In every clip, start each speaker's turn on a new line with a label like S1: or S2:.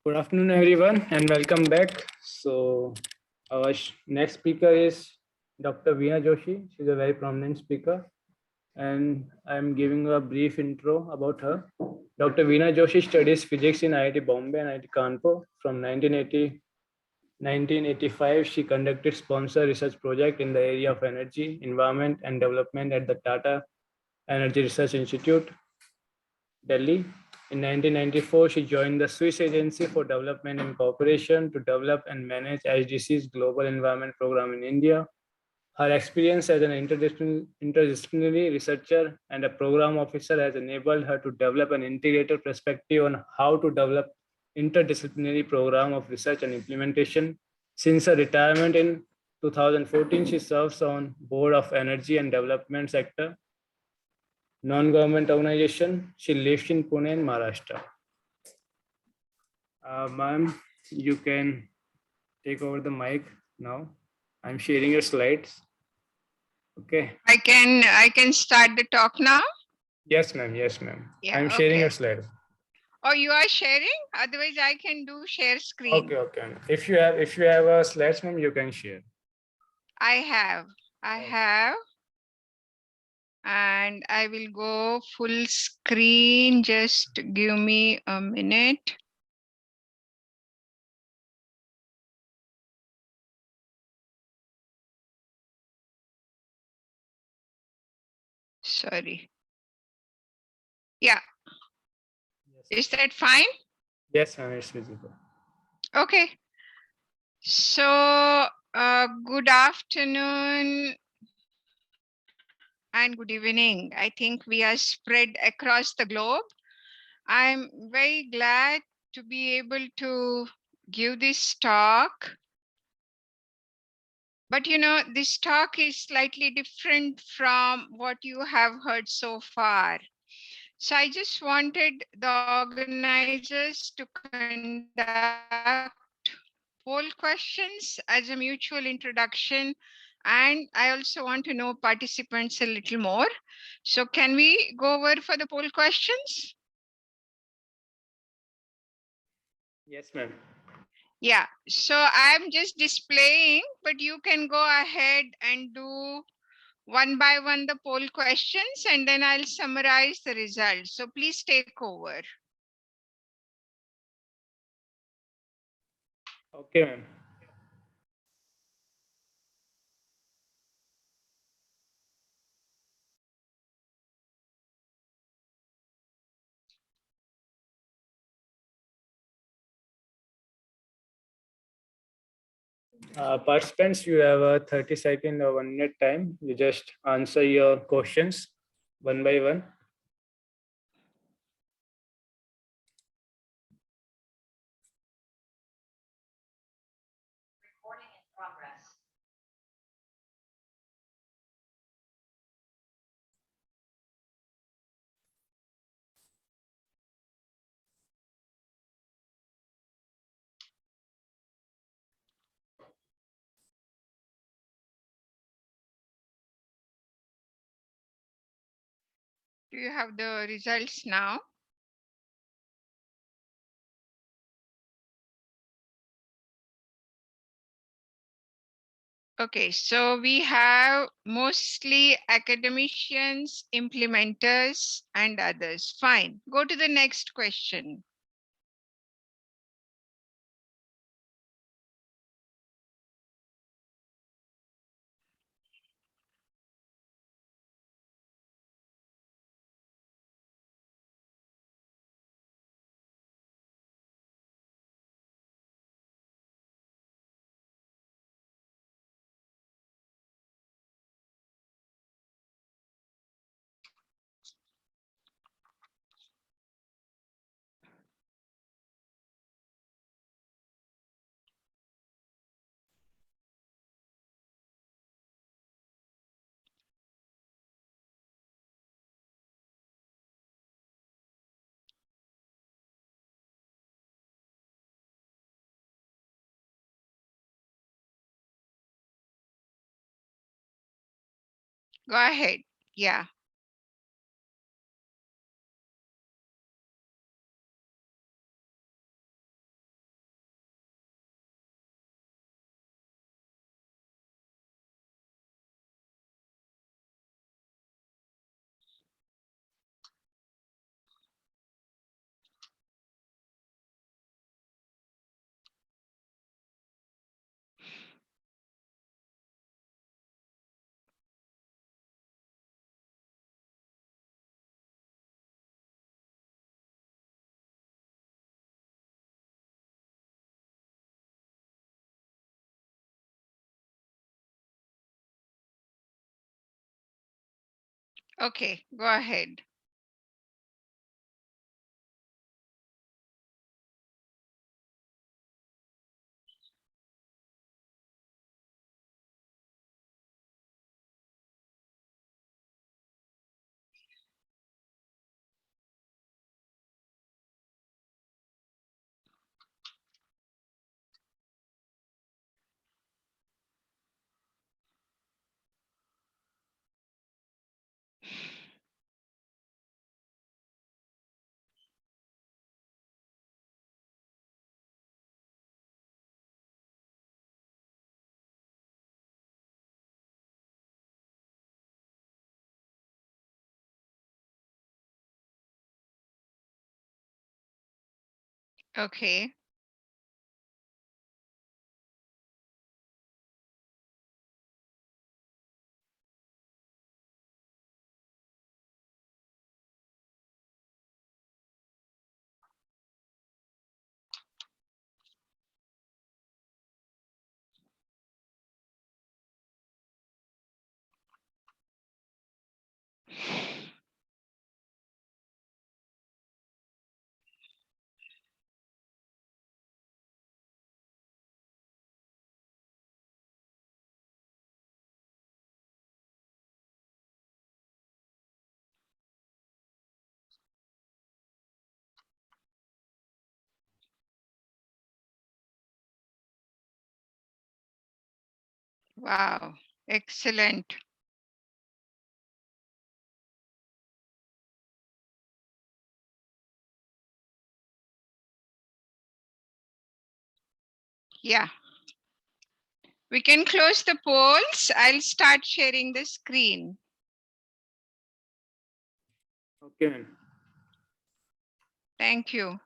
S1: Good afternoon, everyone, and welcome back. So, our next speaker is Dr. Veena Joshi. She's a very prominent speaker, and I'm giving a brief intro about her. Dr. Veena Joshi studies physics in IIT Bombay and IIT Kanpur. From 1985, she conducted sponsor research project in the area of energy, environment, and development at the Tata Energy Research Institute, Delhi. In 1994, she joined the Swiss Agency for Development and Cooperation to develop and manage HDC's Global Environment Program in India. Her experience as an interdisciplinary researcher and a program officer has enabled her to develop an integrated perspective on how to develop interdisciplinary program of research and implementation. Since her retirement in 2014, she serves on board of energy and development sector non-government organization. She lives in Pune, in Maharashtra. Ma'am, you can take over the mic now. I'm sharing your slides. Okay.
S2: I can start the talk now.
S1: Yes, ma'am. Yes, ma'am.
S2: Yeah,
S1: I'm sharing your
S2: okay.
S1: slides.
S2: Oh, you are sharing? Otherwise, I can do share screen.
S1: Okay, okay. If you have a slides, ma'am, you can share.
S2: I have.
S1: Okay.
S2: And I will go full screen. Just give me a minute. Sorry. Yeah,
S1: Yes,
S2: is that fine?
S1: yes, ma'am. It's visible.
S2: Okay. So, good afternoon and good evening. I think we are spread across the globe. I'm very glad to be able to give this talk. But this talk is slightly different from what you have heard so far. So I just wanted the organizers to conduct poll questions as a mutual introduction. And I also want to know participants a little more. So can we go over for the poll questions?
S1: Yes, ma'am.
S2: Yeah, so I'm just displaying, but you can go ahead and do one by one the poll questions and then I'll summarize the results. So please take over.
S1: Okay, ma'am. Participants, you have a 30-second or 1 minute time. You just answer your questions one by one.
S2: Do you have the results now? Okay, so we have mostly academicians, implementers, and others. Fine. Go to the next question. Go ahead. Yeah. Okay, go ahead. Okay. Wow. Excellent. Yeah. We can close the polls. I'll start sharing the screen.
S1: Okay, ma'am.
S2: Thank you.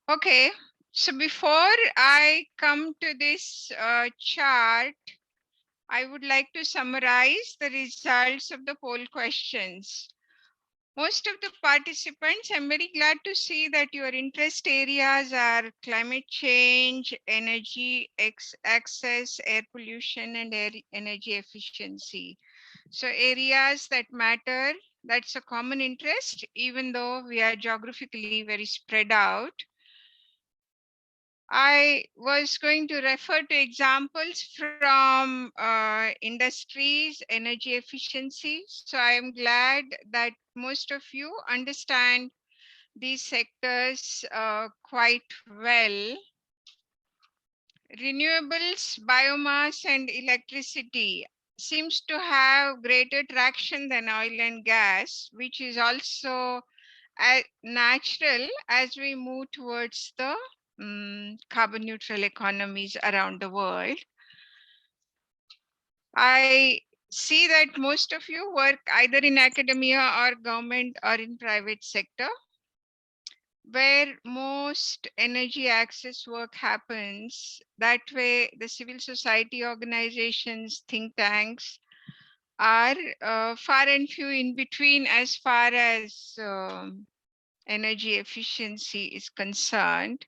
S2: Okay. So before I come to this chart, I would like to summarize the results of the poll questions. Most of the participants, I'm very glad to see that your interest areas are climate change, energy access, air pollution, and energy efficiency. So areas that matter, that's a common interest, even though we are geographically very spread out. I was going to refer to examples from industries, energy efficiency. So I am glad that most of you understand these sectors quite well. Renewables, biomass, and electricity seems to have greater traction than oil and gas, which is also natural as we move towards the carbon neutral economies around the world. I see that most of you work either in academia or government or in private sector, where most energy access work happens. That way, the civil society organizations, think tanks are far and few in between as far as energy efficiency is concerned.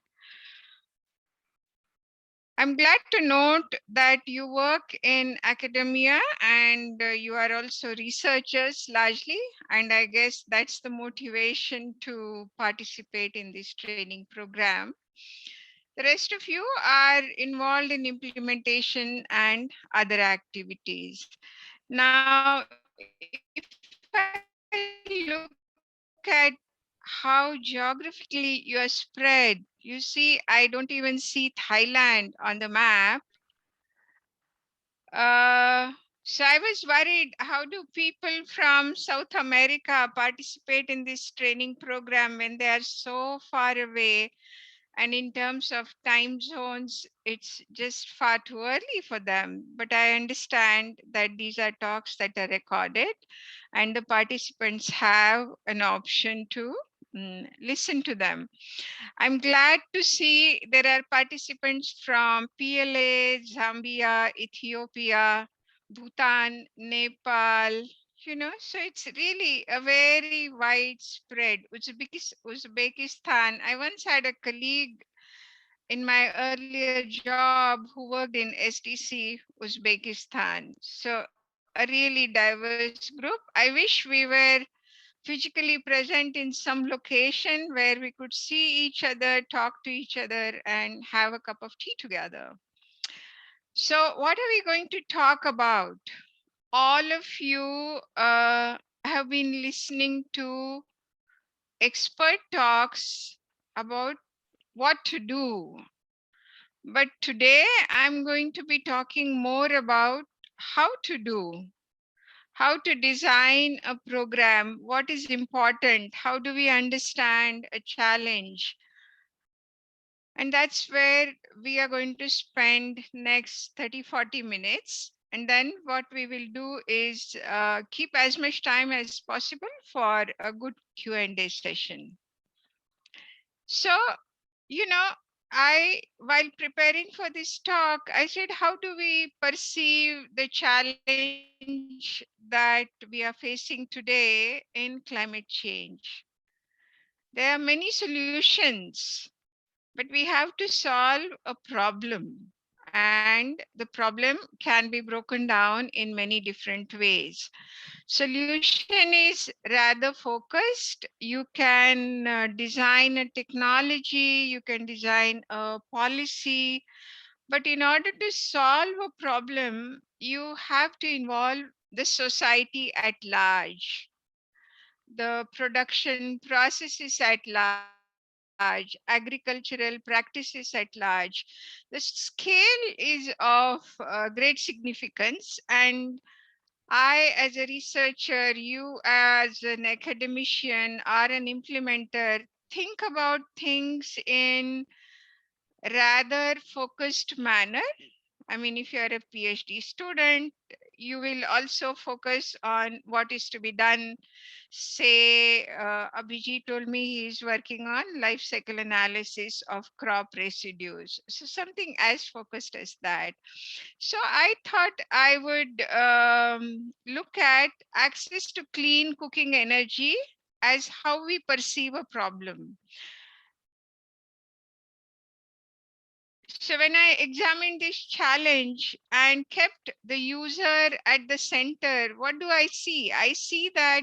S2: I'm glad to note that you work in academia and you are also researchers largely. And I guess that's the motivation to participate in this training program. The rest of you are involved in implementation and other activities. Now, if I look at how geographically you are spread, you see, I don't even see Thailand on the map. So I was worried, how do people from South America participate in this training program when they are so far away? And in terms of time zones, it's just far too early for them. But I understand that these are talks that are recorded and the participants have an option to listen to them. I'm glad to see there are participants from PLA, Zambia, Ethiopia, Bhutan, Nepal, so it's really a very widespread. Uzbekistan. I once had a colleague in my earlier job who worked in STC, Uzbekistan. So a really diverse group. I wish we were physically present in some location where we could see each other, talk to each other, and have a cup of tea together. So, what are we going to talk about? All of you have been listening to expert talks about what to do. But today I'm going to be talking more about how to do, how to design a program, what is important, how do we understand a challenge. And that's where we are going to spend next 30-40 minutes. And then what we will do is keep as much time as possible for a good Q&A session. So, you know, while preparing for this talk, I said, how do we perceive the challenge that we are facing today in climate change? There are many solutions, but we have to solve a problem. And the problem can be broken down in many different ways. Solution is rather focused. You can design a technology, you can design a policy, but in order to solve a problem, you have to involve the society at large, the production processes at large, agricultural practices at large. The scale is of great significance, and I, as a researcher, you as an academician or an implementer, think about things in rather focused manner. I mean, if you're a PhD student, you will also focus on what is to be done. Say, Abhijit told me he's working on life cycle analysis of crop residues. So something as focused as that. So I thought I would look at access to clean cooking energy as how we perceive a problem. So when I examined this challenge and kept the user at the center, what do I see? I see that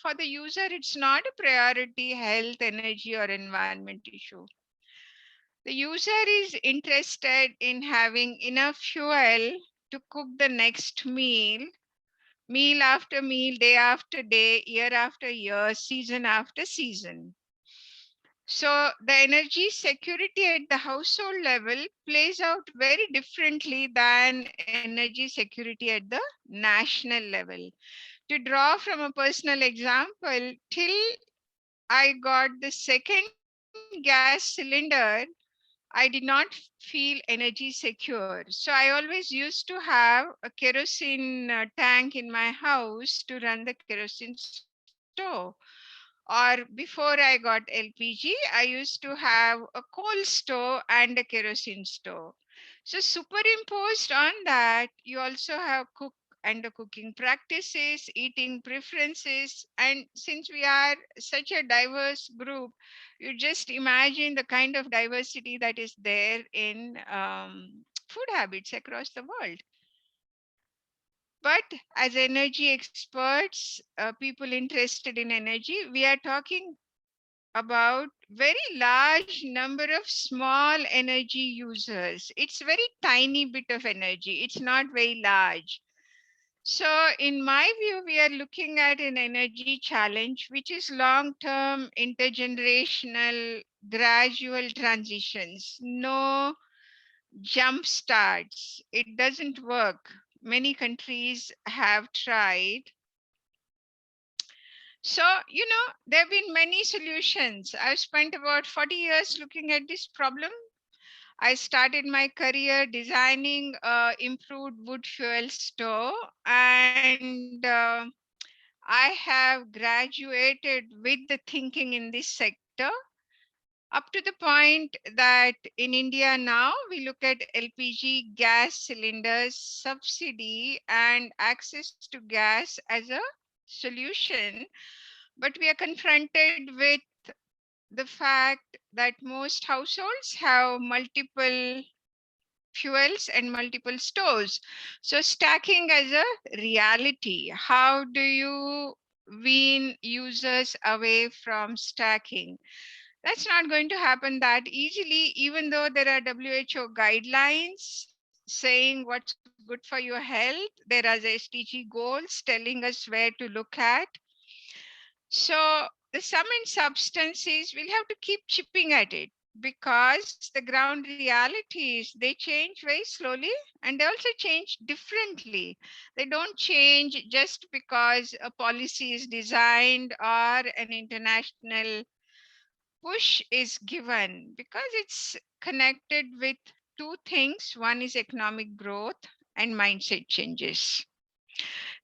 S2: for the user, it's not a priority health, energy, or environment issue. The user is interested in having enough fuel to cook the next meal, meal after meal, day after day, year after year, season after season. So the energy security at the household level plays out very differently than energy security at the national level. To draw from a personal example, till I got the second gas cylinder, I did not feel energy secure. So I always used to have a kerosene tank in my house to run the kerosene stove. Or before I got LPG, I used to have a coal stove and a kerosene stove. So superimposed on that, you also have cook and the cooking practices, eating preferences. And since we are such a diverse group, you just imagine the kind of diversity that is there in food habits across the world. But as energy experts, people interested in energy, we are talking about very large number of small energy users. It's very tiny bit of energy. It's not very large. So in my view, we are looking at an energy challenge, which is long-term, intergenerational, gradual transitions. No jump starts. It doesn't work. Many countries have tried. So, there have been many solutions. I've spent about 40 years looking at this problem. I started my career designing improved wood fuel stove, and I have graduated with the thinking in this sector up to the point that in India now we look at LPG gas cylinders, subsidy, and access to gas as a solution. But we are confronted with the fact that most households have multiple fuels and multiple stores. So stacking as a reality. How do you wean users away from stacking? That's not going to happen that easily, even though there are WHO guidelines saying what's good for your health. There are SDG goals telling us where to look at. So the sum and substance is we'll have to keep chipping at it, because the ground reality is they change very slowly and they also change differently. They don't change just because a policy is designed or an international push is given, because it's connected with two things. One is economic growth and mindset changes.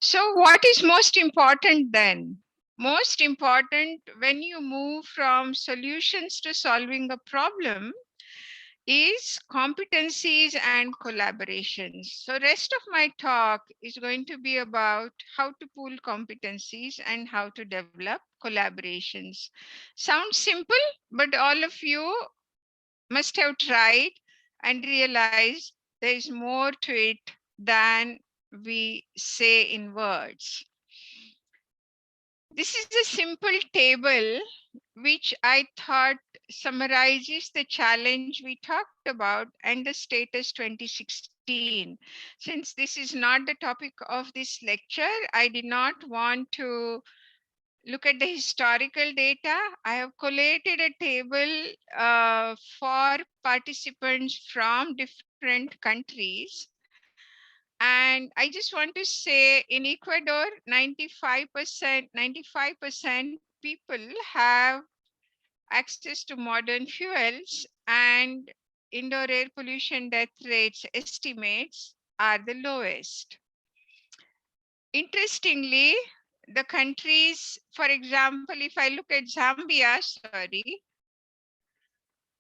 S2: So, what is most important then? Most important when you move from solutions to solving a problem is competencies and collaborations. So, rest of my talk is going to be about how to pool competencies and how to develop collaborations. Sounds simple, but all of you must have tried and realized there is more to it than we say in words. This is a simple table which I thought summarizes the challenge we talked about and the status 2016. Since this is not the topic of this lecture, I did not want to look at the historical data. I have collated a table for participants from different countries. And I just want to say in Ecuador, 95% people have access to modern fuels, and indoor air pollution death rates estimates are the lowest. Interestingly, the countries, for example, if I look at Zambia,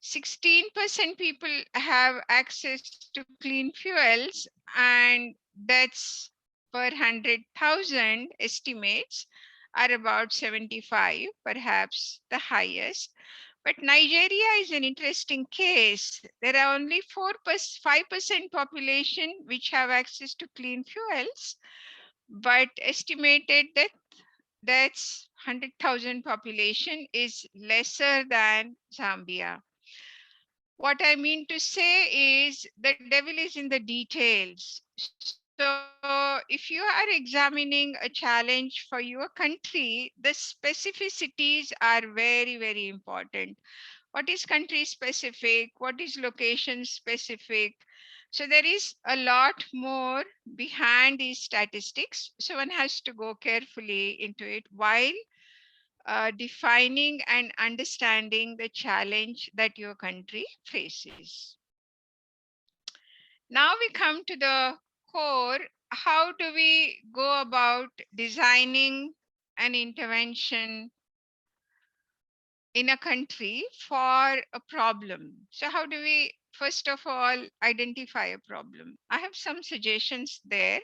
S2: 16% people have access to clean fuels, and deaths per 100,000 estimates are about 75, perhaps the highest. But Nigeria is an interesting case. There are only 5% population which have access to clean fuels, but estimated that deaths 100,000 population is lesser than Zambia. What I mean to say is the devil is in the details. So if you are examining a challenge for your country, the specificities are very, very important. What is country specific? What is location specific? So there is a lot more behind these statistics. So one has to go carefully into it while defining and understanding the challenge that your country faces. Now we come to the core. How do we go about designing an intervention in a country for a problem? So how do we, first of all, identify a problem? I have some suggestions there.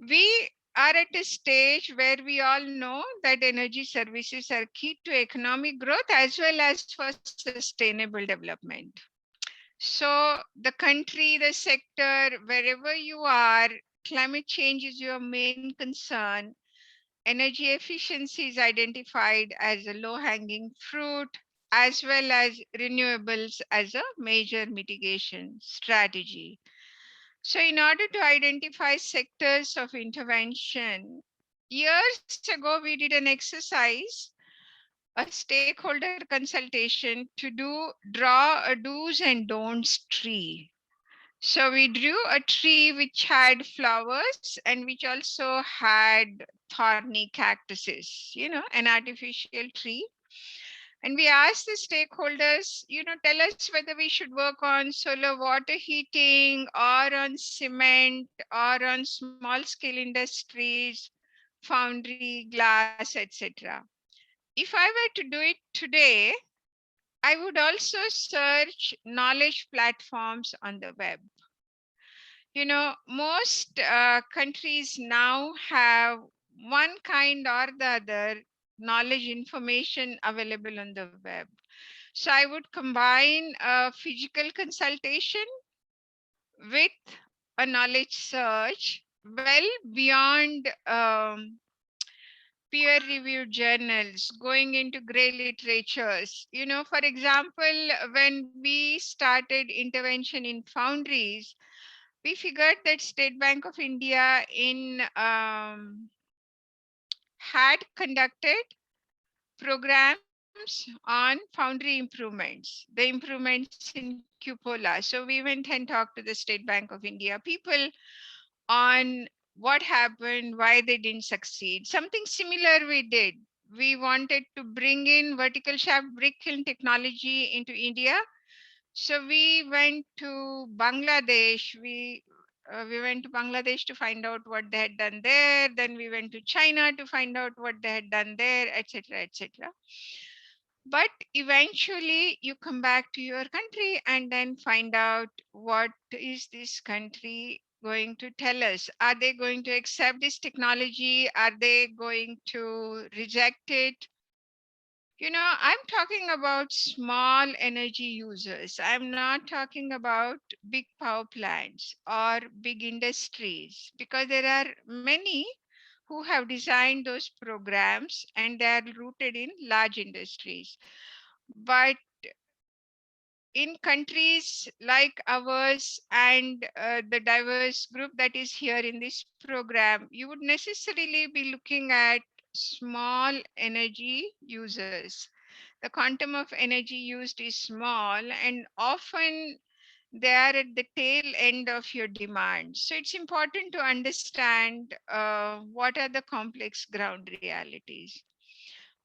S2: We are at a stage where we all know that energy services are key to economic growth as well as for sustainable development. So the country, the sector, wherever you are, climate change is your main concern. Energy efficiency is identified as a low-hanging fruit, as well as renewables as a major mitigation strategy. So in order to identify sectors of intervention, years ago we did an exercise, a stakeholder consultation to draw a do's and don'ts tree. So we drew a tree which had flowers and which also had thorny cactuses, an artificial tree. And we asked the stakeholders, tell us whether we should work on solar water heating or on cement or on small scale industries, foundry, glass, etc. If I were to do it today, I would also search knowledge platforms on the web. Most countries now have one kind or the other knowledge information available on the web. So I would combine a physical consultation with a knowledge search well beyond peer-reviewed journals, going into gray literatures. You know, for example, when we started intervention in foundries, we figured that State Bank of India had conducted programs on foundry improvements, the improvements in cupola. So we went and talked to the State Bank of India people on what happened, why they didn't succeed. Something similar we did. We wanted to bring in vertical shaft brick kiln technology into India. So we went to Bangladesh. We went to Bangladesh to find out what they had done there. Then we went to China to find out what they had done there, etc., etc. But eventually you come back to your country and then find out what is this country going to tell us. Are they going to accept this technology? Are they going to reject it? You know, I'm talking about small energy users. I'm not talking about big power plants or big industries, because there are many who have designed those programs and they are rooted in large industries. But in countries like ours and the diverse group that is here in this program, you would necessarily be looking at small energy users. The quantum of energy used is small, and often they are at the tail end of your demand. So it's important to understand what are the complex ground realities.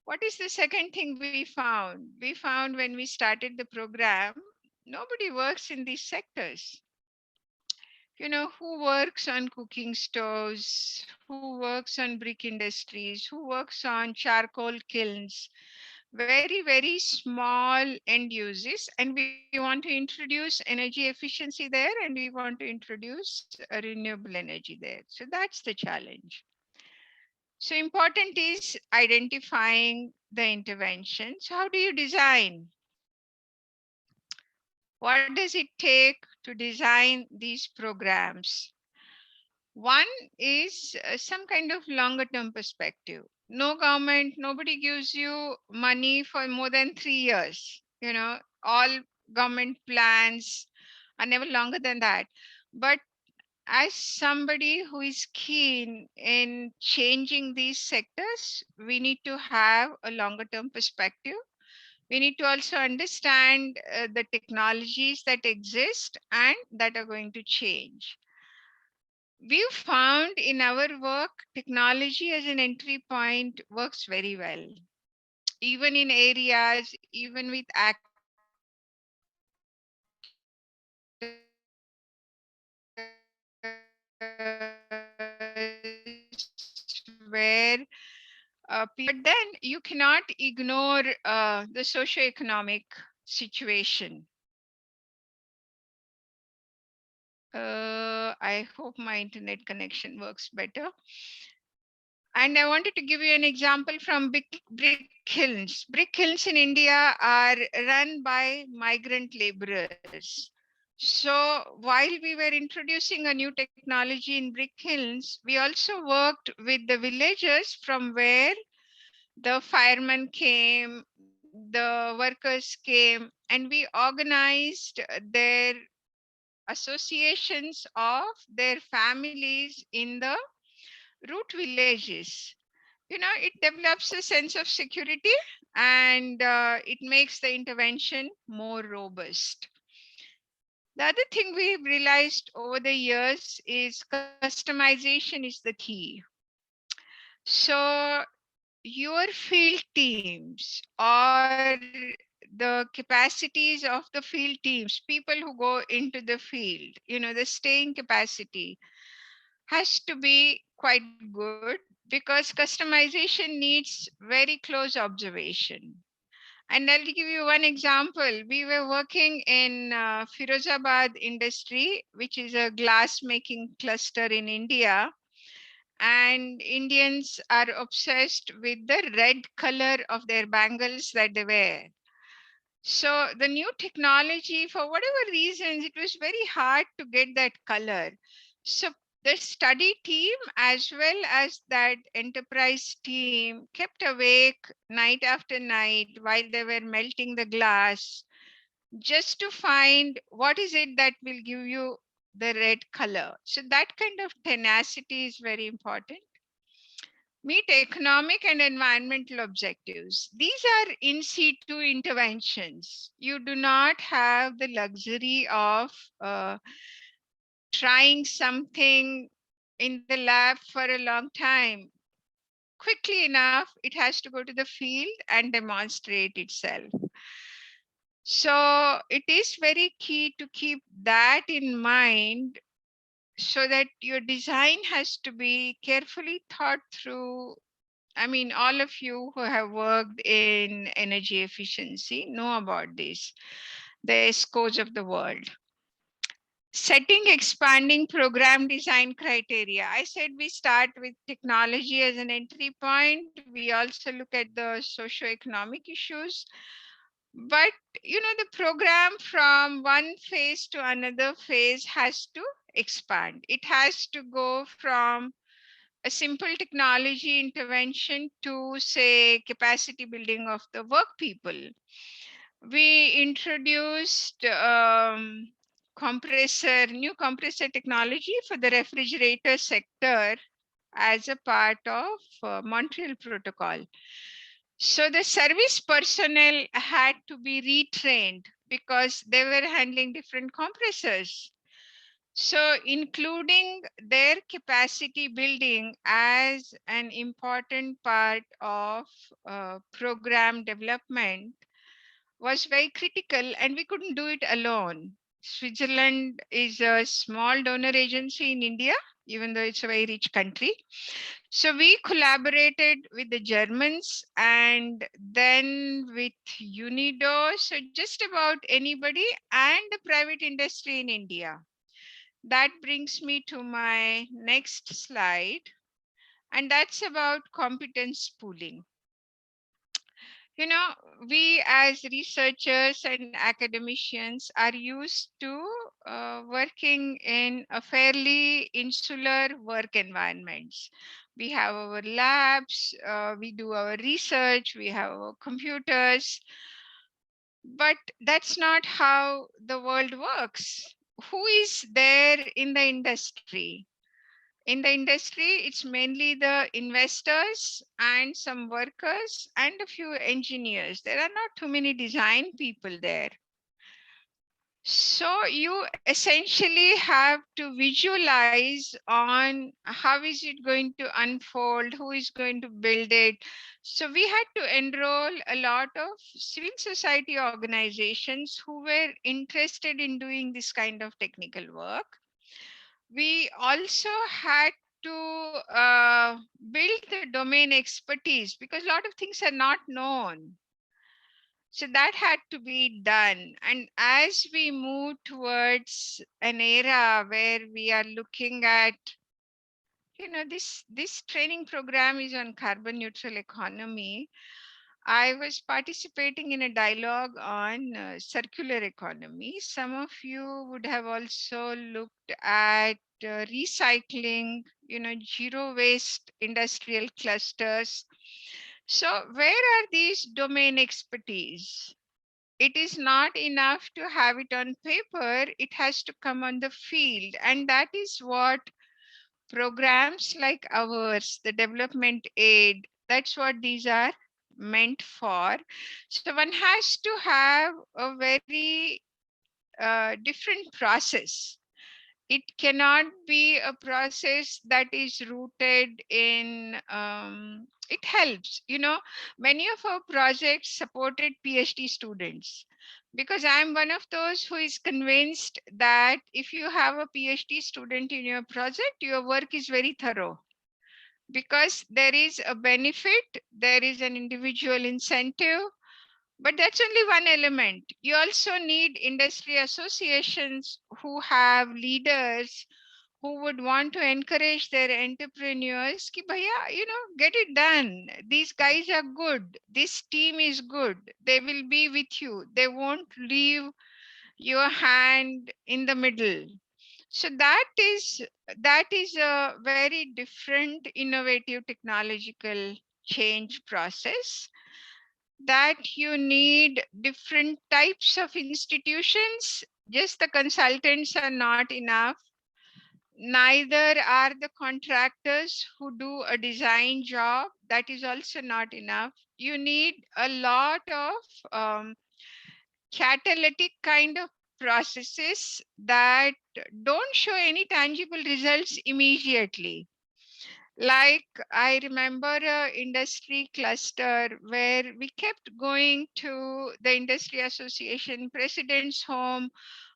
S2: What is the second thing we found? We found when we started the program, nobody works in these sectors. You know, who works on cooking stoves, who works on brick industries, who works on charcoal kilns, very, very small end uses. And we want to introduce energy efficiency there, and we want to introduce renewable energy there. So that's the challenge. So important is identifying the intervention. So how do you design? What does it take to design these programs? One is some kind of longer term perspective. No government, nobody gives you money for more than 3 years. You know, all government plans are never longer than that. But as somebody who is keen in changing these sectors, we need to have a longer term perspective. We need to also understand the technologies that exist and that are going to change. We've found in our work, technology as an entry point works very well. Even in areas, even with actors where but then you cannot ignore the socioeconomic situation. I hope my internet connection works better. And I wanted to give you an example from brick kilns. Brick kilns in India are run by migrant laborers. So while we were introducing a new technology in brick kilns, we also worked with the villagers from where the firemen came, the workers came, and we organized their associations of their families in the root villages. You know, it develops a sense of security, and it makes the intervention more robust. The other thing we've realized over the years is customization is the key. So your field teams or the capacities of the field teams, people who go into the field, you know, the staying capacity has to be quite good, because customization needs very close observation. And I'll give you one example. We were working in Firozabad industry, which is a glass making cluster in India. And Indians are obsessed with the red color of their bangles that they wear. So the new technology, for whatever reasons, it was very hard to get that color. So the study team as well as that enterprise team kept awake night after night while they were melting the glass just to find what is it that will give you the red color. So that kind of tenacity is very important. Meet economic and environmental objectives. These are in situ interventions. You do not have the luxury of trying something in the lab for a long time. Quickly enough, it has to go to the field and demonstrate itself. So it is very key to keep that in mind so that your design has to be carefully thought through. I mean, all of you who have worked in energy efficiency know about this, the ESCOs of the world. Setting expanding program design criteria. I said we start with technology as an entry point. We also look at the socio-economic issues. But the program from one phase to another phase has to expand. It has to go from a simple technology intervention to, say, capacity building of the work people. We introduced new compressor technology for the refrigerator sector as a part of Montreal Protocol. So the service personnel had to be retrained because they were handling different compressors. So including their capacity building as an important part of program development was very critical, and we couldn't do it alone. Switzerland is a small donor agency in India, even though it's a very rich country. So we collaborated with the Germans and then with UNIDO, so just about anybody and the private industry in India. That brings me to my next slide, and that's about competence pooling. We as researchers and academicians are used to working in a fairly insular work environments. We have our labs, we do our research, we have our computers, but that's not how the world works. Who is there in the industry? In the industry, it's mainly the investors and some workers and a few engineers. There are not too many design people there. So you essentially have to visualize on how is it going to unfold, who is going to build it. So we had to enroll a lot of civil society organizations who were interested in doing this kind of technical work. We also had to build the domain expertise because a lot of things are not known. So that had to be done. And as we move towards an era where we are looking at, this training program is on carbon neutral economy. I was participating in a dialogue on circular economy. Some of you would have also looked at recycling, zero waste industrial clusters. So where are these domain expertise? It is not enough to have it on paper, it has to come on the field. And that is what programs like ours, the development aid, that's what these are meant for. So one has to have a very different process. It cannot be a process that is rooted in it helps. Many of our projects supported PhD students because I'm one of those who is convinced that if you have a PhD student in your project, your work is very thorough because there is a benefit, there is an individual incentive, but that's only one element. You also need industry associations who have leaders who would want to encourage their entrepreneurs ki bhaiya, get it done. These guys are good, this team is good, they will be with you, they won't leave your hand in the middle. So that is a very different innovative technological change process, that you need different types of institutions. Just the consultants are not enough, neither are the contractors who do a design job, that is also not enough. You need a lot of catalytic kind of processes that don't show any tangible results immediately. Like I remember a industry cluster where we kept going to the industry association president's home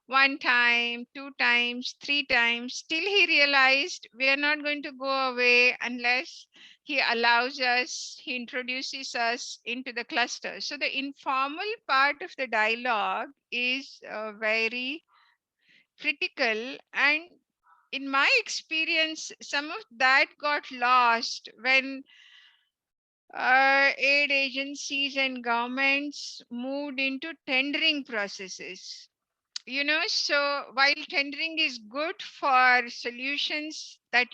S2: one time, two times, three times. Still he realized we are not going to go away unless he allows us, he introduces us into the cluster. So the informal part of the dialogue is very critical, and in my experience some of that got lost when aid agencies and governments moved into tendering processes. So while tendering is good for solutions that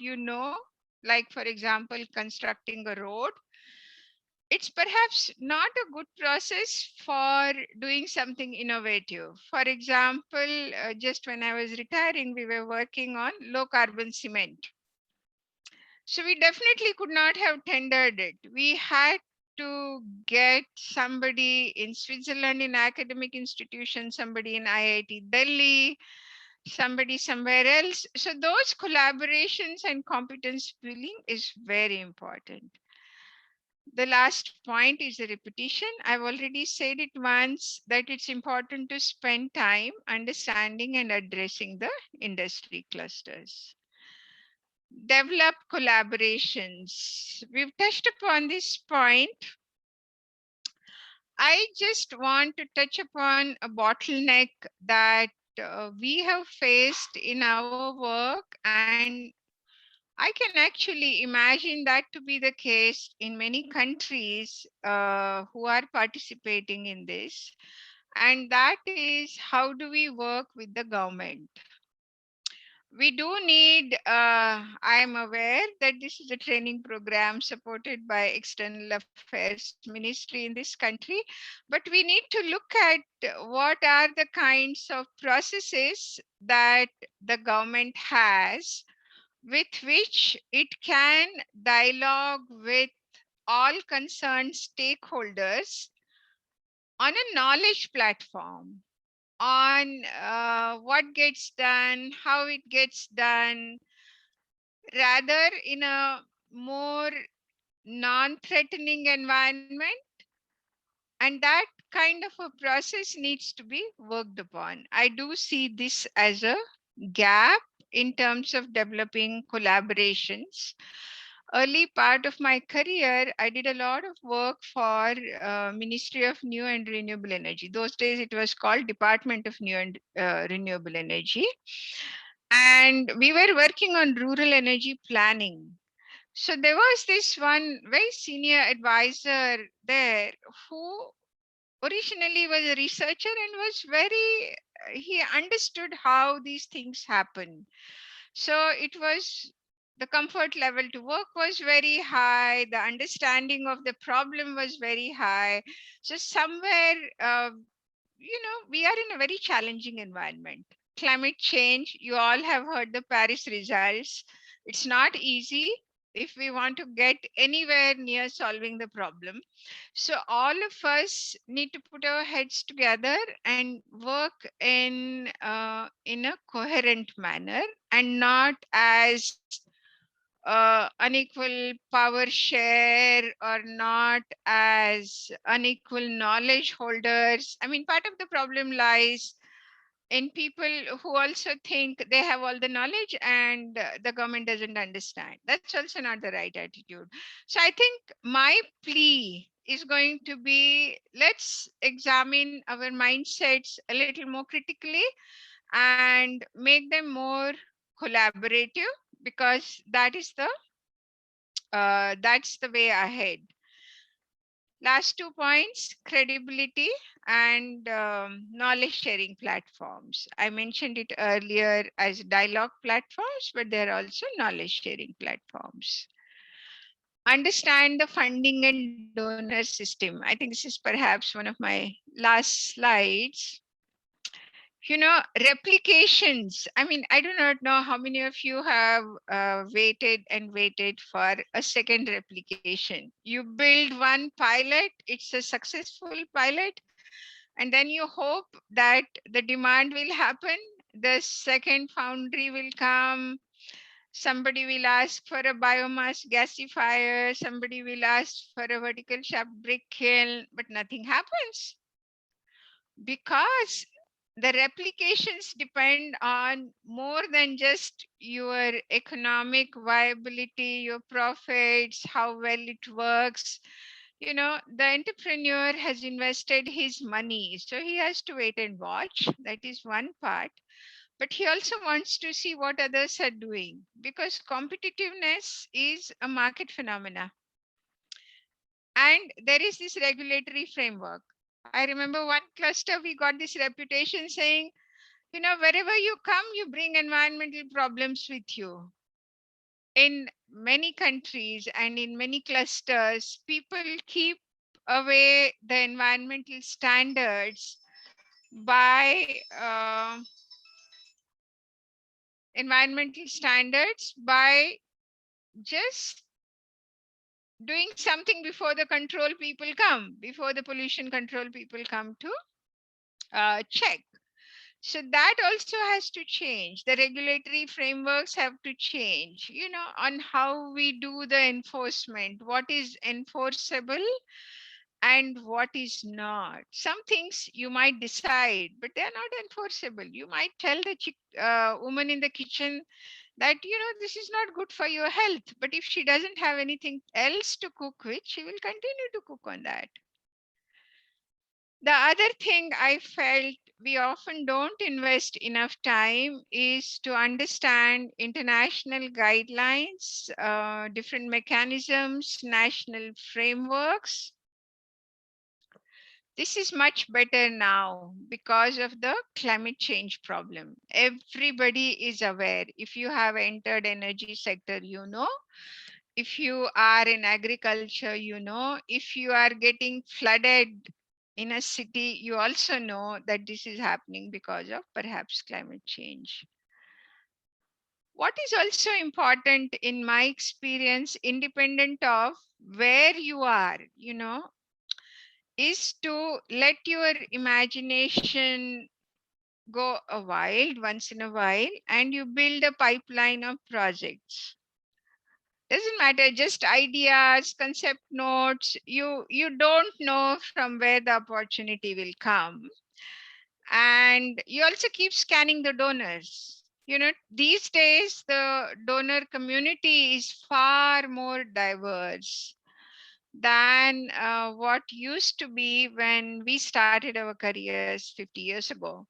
S2: like for example constructing a road, it's perhaps not a good process for doing something innovative. For example, just when I was retiring, we were working on low carbon cement. So we definitely could not have tendered it. We had to get somebody in Switzerland in academic institution, somebody in IIT Delhi, somebody somewhere else. So those collaborations and competence building is very important. The last point is a repetition. I've already said it once that it's important to spend time understanding and addressing the industry clusters. Develop collaborations. We've touched upon this point. I just want to touch upon a bottleneck that we have faced in our work, and I can actually imagine that to be the case in many countries who are participating in this. And that is, how do we work with the government? We do need, I am aware that this is a training program supported by External Affairs Ministry in this country, but we need to look at what are the kinds of processes that the government has with which it can dialogue with all concerned stakeholders on a knowledge platform on what gets done, how it gets done, rather in a more non-threatening environment. And that kind of a process needs to be worked upon. I do see this as a gap in terms of developing collaborations. Early part of my career, I did a lot of work for Ministry of New and Renewable Energy. Those days it was called Department of New and Renewable Energy. And we were working on rural energy planning. So there was this one very senior advisor there who originally was a researcher and was very, he understood how these things happen. So it was, the comfort level to work was very high, the understanding of the problem was very high. So somewhere, we are in a very challenging environment. Climate change, you all have heard the Paris results. It's not easy if we want to get anywhere near solving the problem. So all of us need to put our heads together and work in a coherent manner, and not as unequal power share or not as unequal knowledge holders. I mean, part of the problem lies in people who also think they have all the knowledge and the government doesn't understand. That's also not the right attitude. So I think my plea is going to be, let's examine our mindsets a little more critically and make them more collaborative, because that's the way ahead. Last 2 points: credibility and knowledge sharing platforms. I mentioned it earlier as dialogue platforms, but they're also knowledge sharing platforms. Understand the funding and donor system. I think this is perhaps one of my last slides. Replications. I mean, I do not know how many of you have waited and waited for a second replication. You build one pilot, it's a successful pilot, and then you hope that the demand will happen, the second foundry will come, somebody will ask for a biomass gasifier, somebody will ask for a vertical shaft brick kiln, but nothing happens, because the replications depend on more than just your economic viability, your profits, how well it works. The entrepreneur has invested his money, so he has to wait and watch. That is one part. But he also wants to see what others are doing, because competitiveness is a market phenomena. And there is this regulatory framework. I remember one cluster, we got this reputation saying, wherever you come, you bring environmental problems with you. In many countries and in many clusters, people keep away the by environmental standards by just doing something before the control people come, before the pollution control people come to check. So that also has to change. The regulatory frameworks have to change, on how we do the enforcement, what is enforceable and what is not. Some things you might decide, but they're not enforceable. You might tell the woman in the kitchen that, this is not good for your health. But if she doesn't have anything else to cook with, she will continue to cook on that. The other thing I felt we often don't invest enough time is to understand international guidelines, different mechanisms, national frameworks. This is much better now because of the climate change problem. Everybody is aware. If you have entered energy sector, if you are in agriculture, if you are getting flooded in a city, you also know that this is happening because of perhaps climate change. What is also important in my experience, independent of where you are, is to let your imagination go a wild once in a while, and you build a pipeline of projects. Doesn't matter, just ideas, concept notes. You don't know from where the opportunity will come. And you also keep scanning the donors. These days the donor community is far more diverse than what used to be when we started our careers 50 years ago.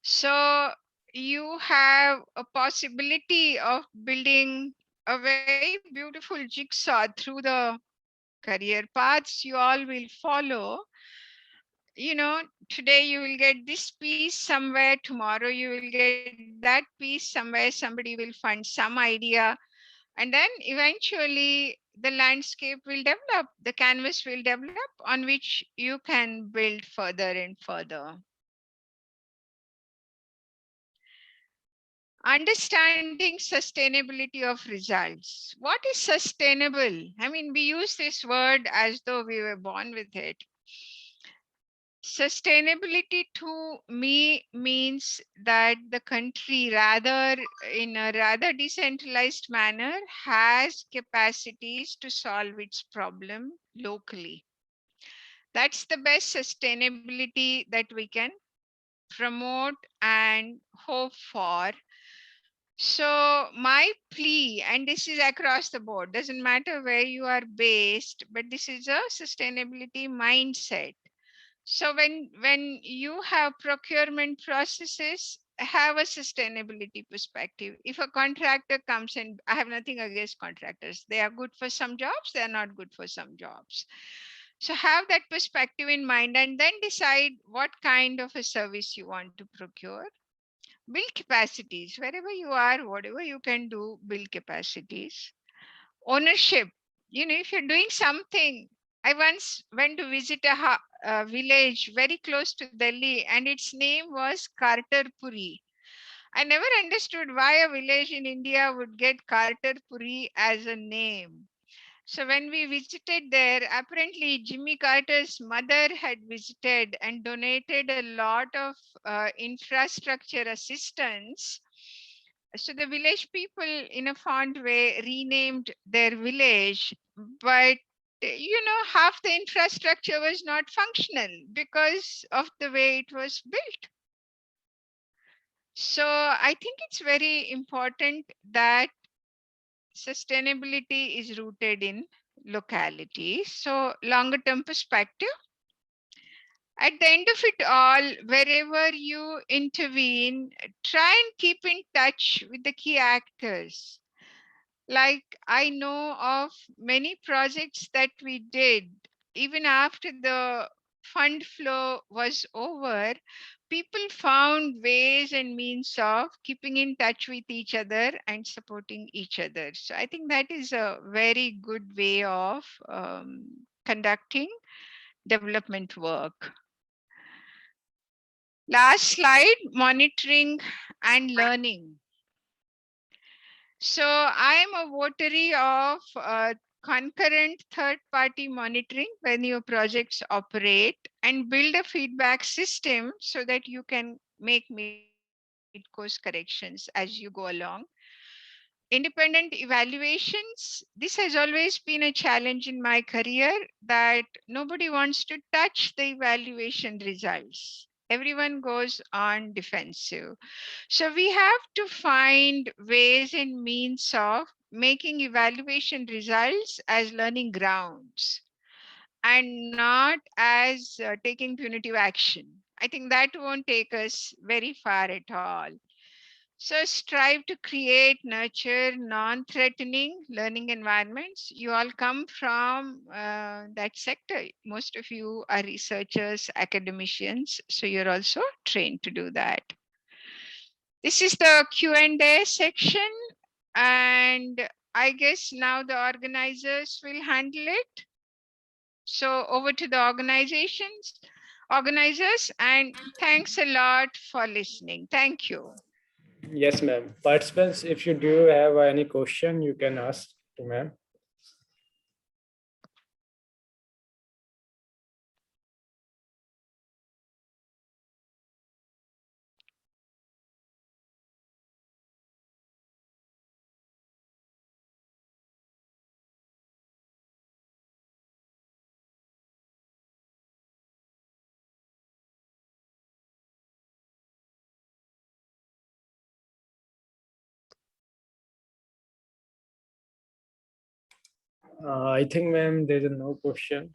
S2: So you have a possibility of building a very beautiful jigsaw through the career paths you all will follow. Today you will get this piece somewhere, tomorrow you will get that piece somewhere, somebody will find some idea, and then eventually the landscape will develop, the canvas will develop on which you can build further and further. Understanding sustainability of results. What is sustainable? I mean, we use this word as though we were born with it. Sustainability to me means that the country, rather in a rather decentralized manner, has capacities to solve its problem locally. That's the best sustainability that we can promote and hope for. So my plea, and this is across the board, doesn't matter where you are based, but this is a sustainability mindset. So when you have procurement processes, have a sustainability perspective. If a contractor comes in, I have nothing against contractors. They are good for some jobs, they are not good for some jobs. So have that perspective in mind and then decide what kind of a service you want to procure. Build capacities wherever you are, whatever you can do, build capacities. Ownership. If you're doing something, I once went to visit a village very close to Delhi and its name was Kartarpuri. I never understood why a village in India would get Kartarpuri as a name. So when we visited there, apparently Jimmy Carter's mother had visited and donated a lot of infrastructure assistance. So the village people, in a fond way, renamed their village, but half the infrastructure was not functional because of the way it was built. So I think it's very important that sustainability is rooted in locality. So longer term perspective. At the end of it all, wherever you intervene, try and keep in touch with the key actors. Like I know of many projects that we did, even after the fund flow was over, people found ways and means of keeping in touch with each other and supporting each other. So I think that is a very good way of conducting development work. Last slide, monitoring and learning. So I am a votary of concurrent third-party monitoring when your projects operate and build a feedback system so that you can make mid-course corrections as you go along. Independent evaluations. This has always been a challenge in my career that nobody wants to touch the evaluation results. Everyone goes on defensive. So we have to find ways and means of making evaluation results as learning grounds and not as taking punitive action. I think that won't take us very far at all. So strive to create, nurture non-threatening learning environments. You all come from that sector. Most of you are researchers, academicians, so you're also trained to do that. This is the Q&A section, and I guess now the organizers will handle it. So over to the organizers, and thanks a lot for listening. Thank you.
S1: Yes, ma'am. Participants, if you do have any question, you can ask to ma'am. I think, ma'am, there's no question.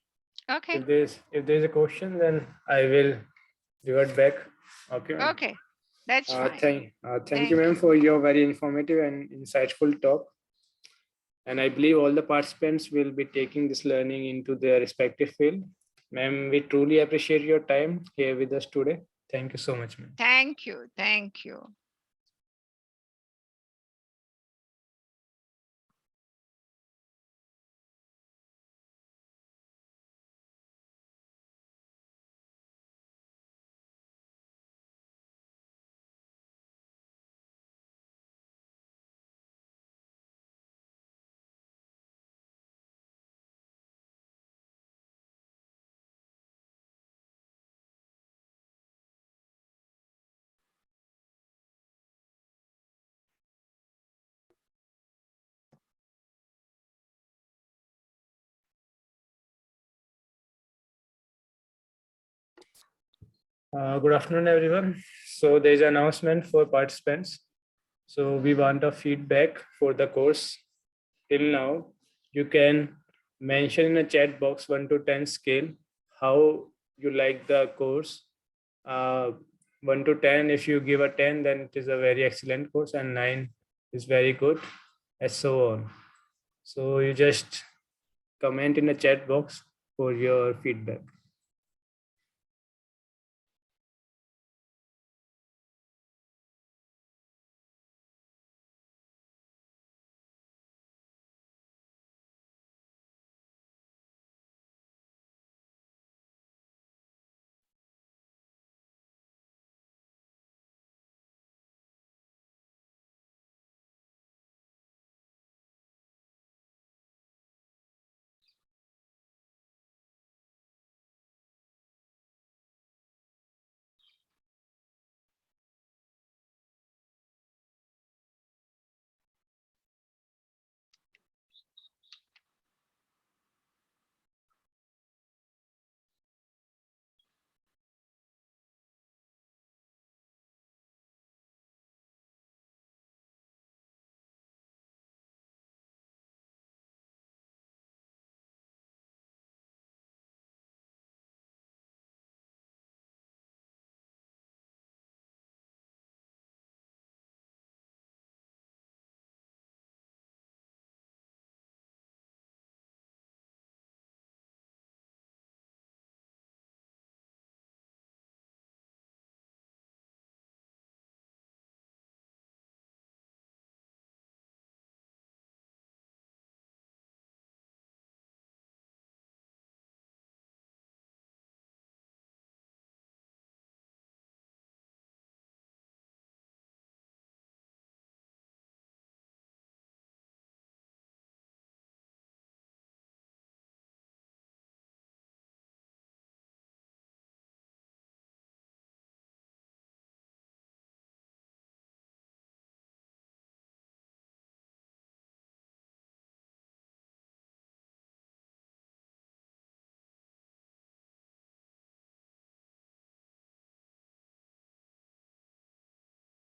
S2: Okay.
S1: If there's a question, then I will revert back. Okay, ma'am.
S2: Okay, that's fine.
S1: Thank you, ma'am, for your very informative and insightful talk. And I believe all the participants will be taking this learning into their respective field. Ma'am, we truly appreciate your time here with us today. Thank you so much, ma'am.
S2: Thank you. Thank you.
S1: Good afternoon, everyone. So there's an announcement for participants. So we want a feedback for the course. Till now, you can mention in a chat box 1 to 10 scale how you like the course. 1 to 10, if you give a 10, then it is a very excellent course, and 9 is very good, and so on. So you just comment in the chat box for your feedback.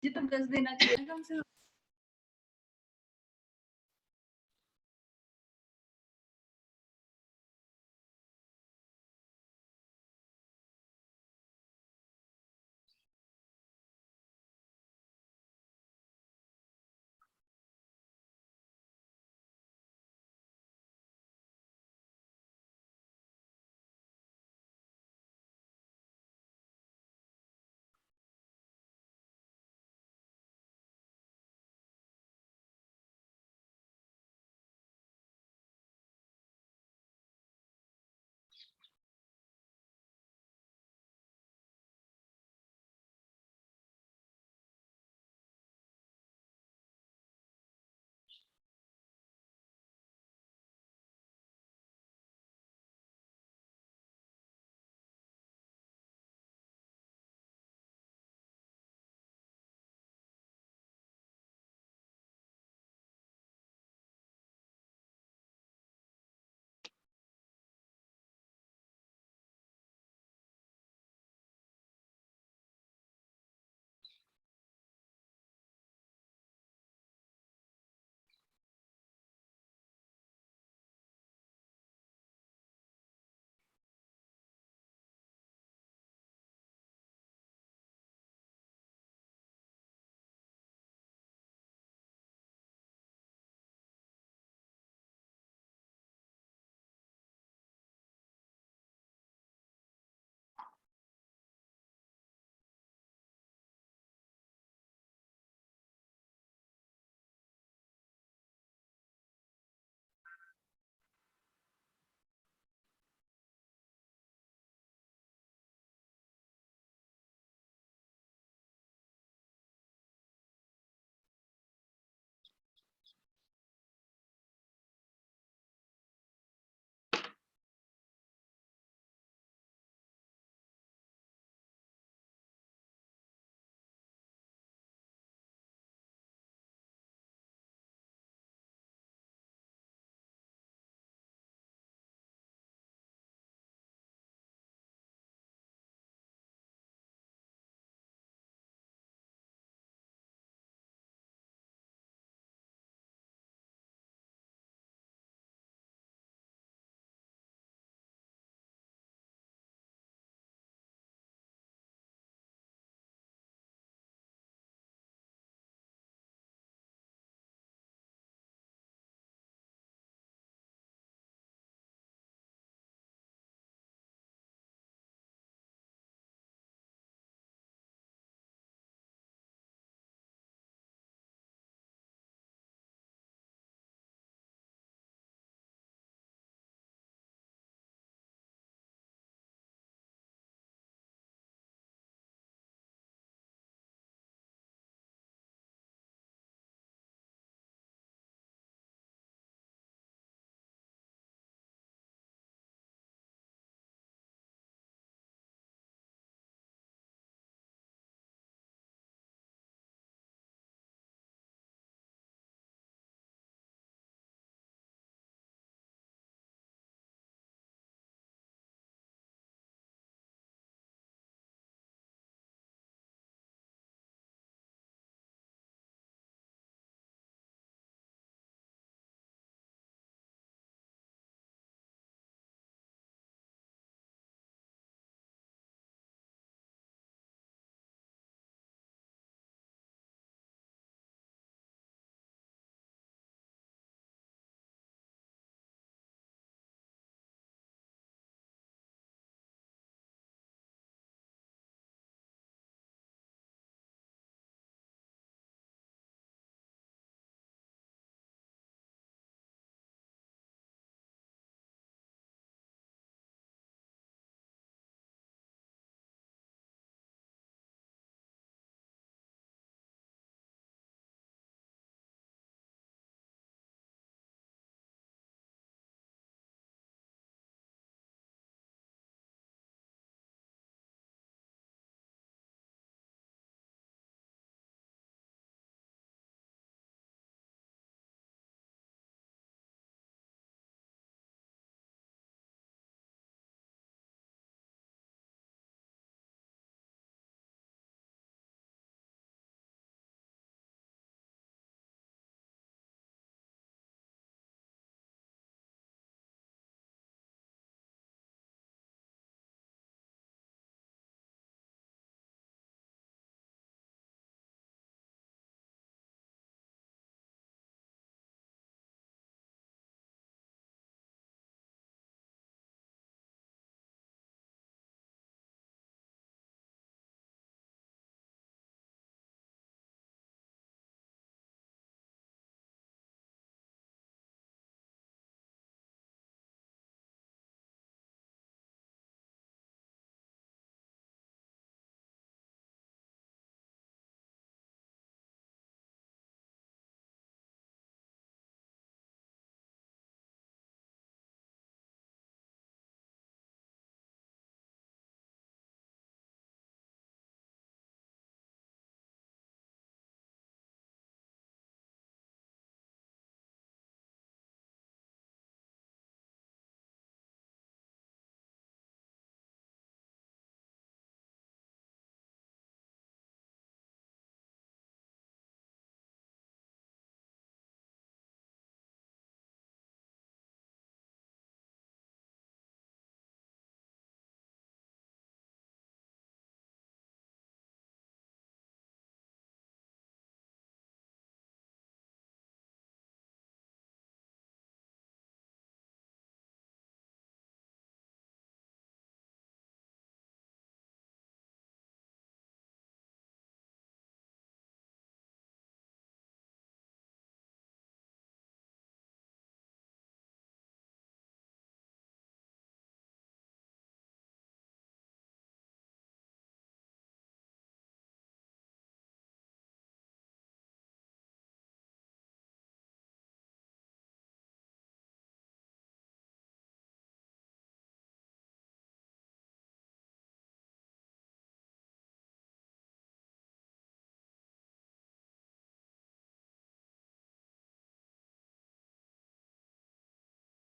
S3: जी तो 10 देना चाहिए ना कम से कम।